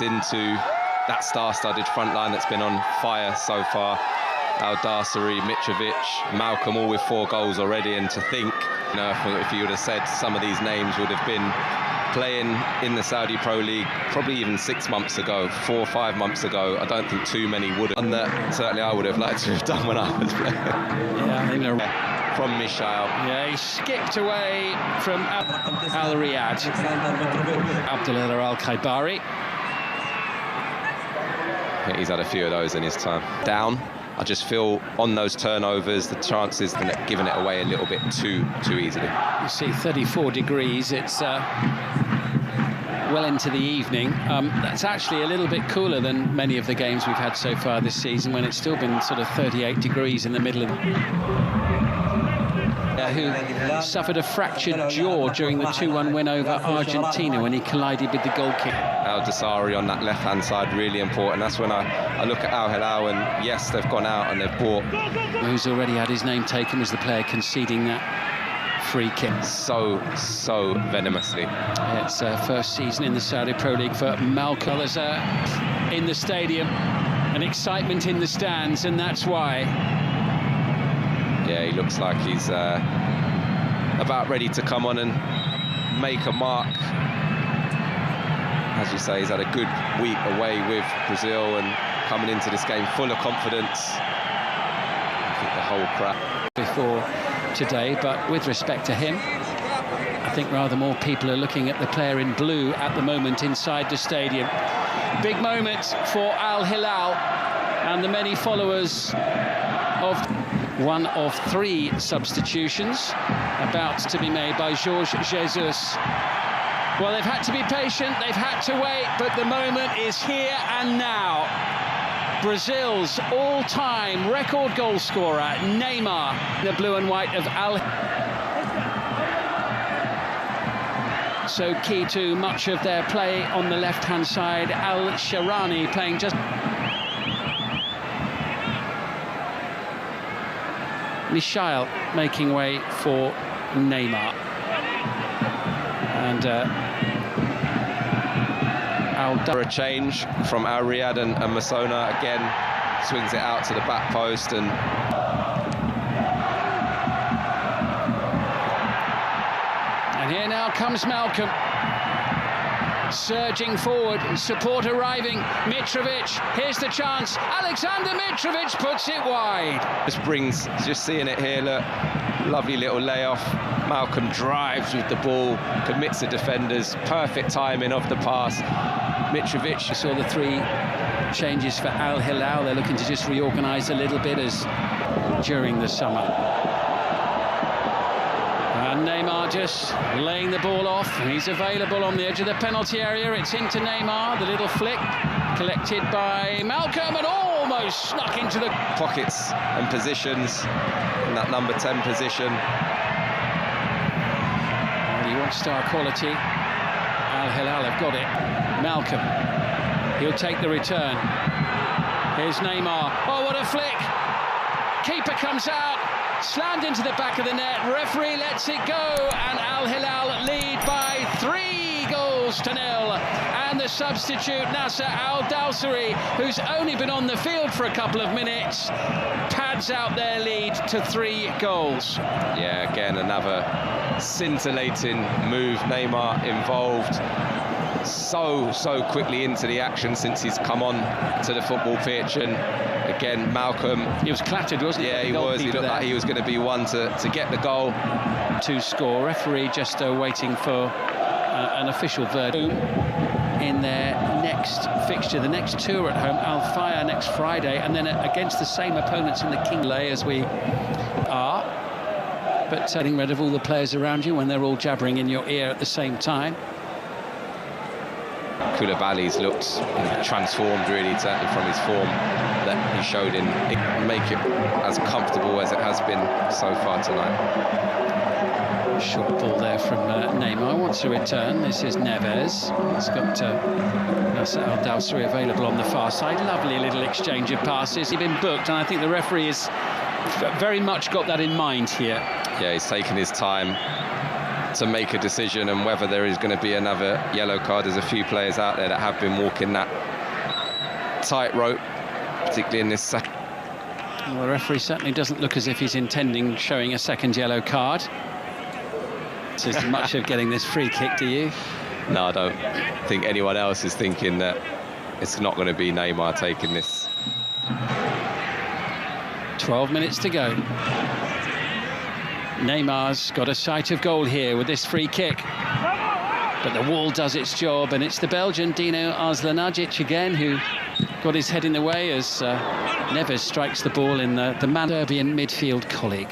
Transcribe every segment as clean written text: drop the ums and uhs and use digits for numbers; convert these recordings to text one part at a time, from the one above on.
into that star-studded front line that's been on fire so far. Al Darsari, Mitrovic, Malcolm, all with 4 goals already. And to think, you know, if you would have said some of these names would have been playing in the Saudi Pro League probably even 6 months ago, 4 or 5 months ago, I don't think too many would have done that. Certainly I would have liked to have done when I was playing. Yeah, from Michail. Yeah, he skipped away from Al Riyadh. Abdullah Al Khaibari. He's had a few of those in his time. Down. I just feel on those turnovers, the chances of giving it away a little bit too easily. You see 34 degrees, it's well into the evening. That's actually a little bit cooler than many of the games we've had so far this season, when it's still been sort of 38 degrees in the middle of... who suffered a fractured jaw during the 2-1 win over Argentina when he collided with the goalkeeper. Al Darsari on that left-hand side, really important. That's when I look at Al Hilal, and yes, they've gone out and they've bought... Who's already had his name taken as the player conceding that free kick. So venomously. It's first season in the Saudi Pro League for Malcolm. There's in the stadium, an excitement in the stands, and that's why. Yeah, he looks like he's about ready to come on and make a mark. As you say, he's had a good week away with Brazil and coming into this game full of confidence. I think the whole crowd before today, but with respect to him, I think rather more people are looking at the player in blue at the moment inside the stadium. Big moment for Al Hilal and the many followers of one of 3 substitutions about to be made by Jorge Jesus. Well, they've had to be patient, they've had to wait, but the moment is here and now. Brazil's all-time record goal scorer, Neymar, the blue and white of Al. So key to much of their play on the left-hand side, Al Sharani playing just... Michail making way for Neymar. And for a change from Al Riyadh and Masona again swings it out to the back post, and here now comes Malcolm surging forward, support arriving. Mitrovic, here's the chance. Alexander Mitrovic puts it wide. Just seeing it here, look, lovely little layoff. Malcolm drives with the ball, commits the defenders, perfect timing of the pass. Mitrovic. I saw the 3 changes for Al Hilal. They're looking to just reorganise a little bit as during the summer. And Neymar just laying the ball off. He's available on the edge of the penalty area. It's into Neymar, the little flick collected by Malcolm and almost snuck into the pockets and positions in that number 10 position. Well, you want star quality. Al Hilal have got it. Malcolm, he'll take the return. Here's Neymar. Oh, what a flick! Keeper comes out, slammed into the back of the net. Referee lets it go, and Al Hilal lead by 3-0. And the substitute Nasser Al Darsari, who's only been on the field for a couple of minutes, pads out their lead to 3 goals. Yeah, again another scintillating move. Neymar involved so quickly into the action since he's come on to the football pitch, and again Malcolm, he was clattered, wasn't he? Yeah, he was. He looked like he was going to be one to get the goal to score. Referee just waiting for an official verdict in their next fixture. The next 2 are at home, Al Fayha next Friday, and then against the same opponents in the King Lay as we are. But getting rid of all the players around you when they're all jabbering in your ear at the same time. Koulibaly's looked transformed, really, certainly from his form that he showed in. Make it as comfortable as it has been so far tonight. Short ball there from Neymar. Wants a return. This is Neves. He's got Nasser Al Darsari available on the far side. Lovely little exchange of passes. He's been booked, and I think the referee has very much got that in mind here. Yeah, he's taken his time to make a decision, and whether there is going to be another yellow card. There's a few players out there that have been walking that tightrope, particularly in this second. Well, the referee certainly doesn't look as if he's intending showing a second yellow card. It's as much of getting this free kick, do you? No, I don't think anyone else is thinking that it's not going to be Neymar taking this. 12 minutes to go. Neymar's got a sight of goal here with this free kick. But the wall does its job, and it's the Belgian Dino Aslanagic again who got his head in the way as Neves strikes the ball in the Serbian midfield colleague,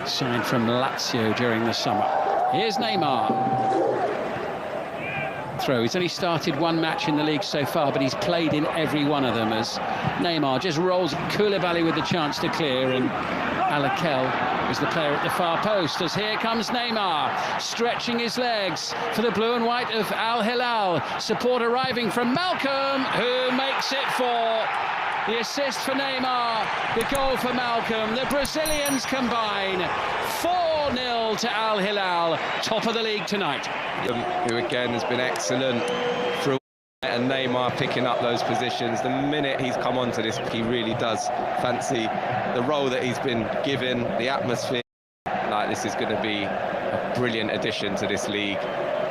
signed from Lazio during the summer. Here's Neymar. Throw. He's only started one match in the league so far, but he's played in every one of them as Neymar just rolls. Koulibaly with the chance to clear, and Alakel is the player at the far post as here comes Neymar, stretching his legs for the blue and white of Al Hilal. Support arriving from Malcolm, who makes it 4. The assist for Neymar, the goal for Malcolm. The Brazilians combine. 4-0 to Al Hilal, top of the league tonight. Who again has been excellent through, and Neymar picking up those positions. The minute he's come onto this, he really does fancy the role that he's been given, the atmosphere. Like, this is going to be a brilliant addition to this league.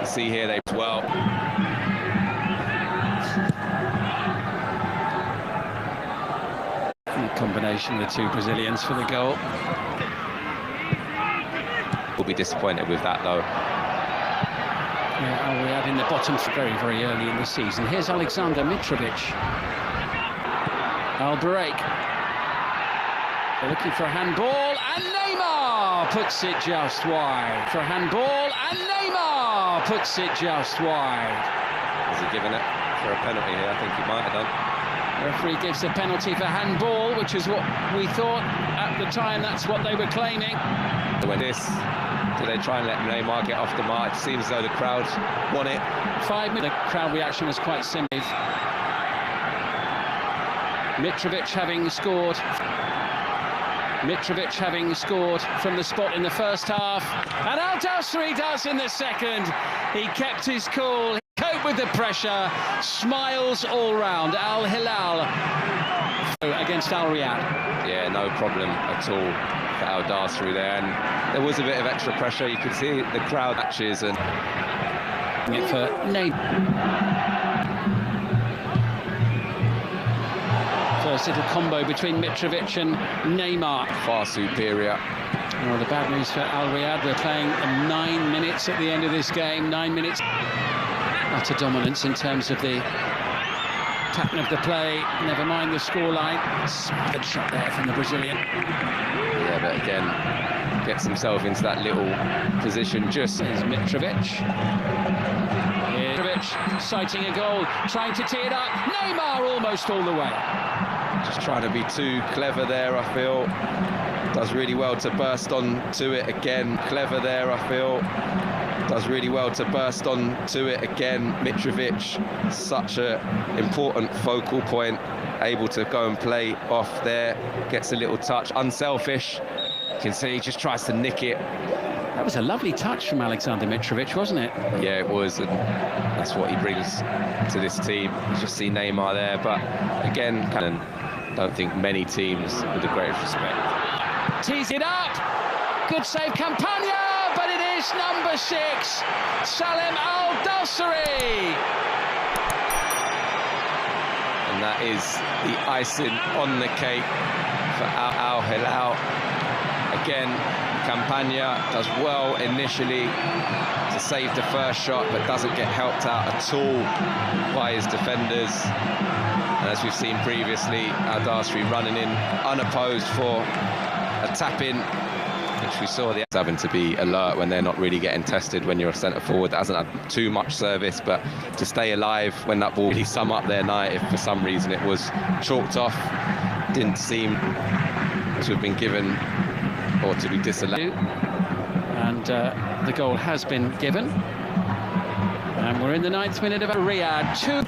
You see here they as well. The combination of the two Brazilians for the goal. We'll be disappointed with that though. Yeah, Al Riyadh in the bottom very, very early in the season. Here's Alexander Mitrovic. Al Barak. They're looking for a handball, and Neymar puts it just wide. For a handball, and Neymar puts it just wide. Has he given it for a penalty here? I think he might have done. The referee gives a penalty for handball, which is what we thought at the time. That's what they were claiming. When this, do they try and let Neymar get off the mark? It seems as though the crowd want it. 5 minutes. The crowd reaction was quite simple. Mitrovic having scored. Mitrovic having scored from the spot in the first half. And Al Dawsari does in the second. He kept his cool. He coped with the pressure. Smiles all round. Al Hilal against Al Riyadh. Yeah, no problem at all for Al Dawsari there. And there was a bit of extra pressure. You could see the crowd matches and it for Neymar. First little combo between Mitrovic and Neymar. Far superior. Well, the bad news for Al Riyadh, they're playing 9 minutes at the end of this game. 9 minutes. Utter dominance in terms of the pattern of the play. Never mind the scoreline. Good shot there from the Brazilian. Yeah, but again, gets himself into that little position just as Mitrovic. Mitrovic sighting a goal, trying to tee it up. Neymar almost all the way. Just trying to be too clever there, I feel. Does really well to burst on to it again. Clever there, I feel. Does really well to burst on to it again. Mitrovic, such an important focal point, able to go and play off there. Gets a little touch, unselfish. You can see he just tries to nick it. That was a lovely touch from Alexander Mitrovic, wasn't it? Yeah, it was, and that's what he brings to this team. You just see Neymar there, but again, I don't think many teams with the greatest respect. Tees it up, good save, Campagna, but it is number 6, Salem Al Dawsari. And that is the icing on the cake for Al Hilal. Again, Campagna does well initially to save the first shot, but doesn't get helped out at all by his defenders. And as we've seen previously, Al Dawsari running in unopposed for a tap-in, which we saw the having to be alert when they're not really getting tested when you're a centre forward that hasn't had too much service, but to stay alive when that ball really sum up their night if for some reason it was chalked off. Didn't seem to have been given or to be disallowed. And the goal has been given. And we're in the 9th minute of Riyadh.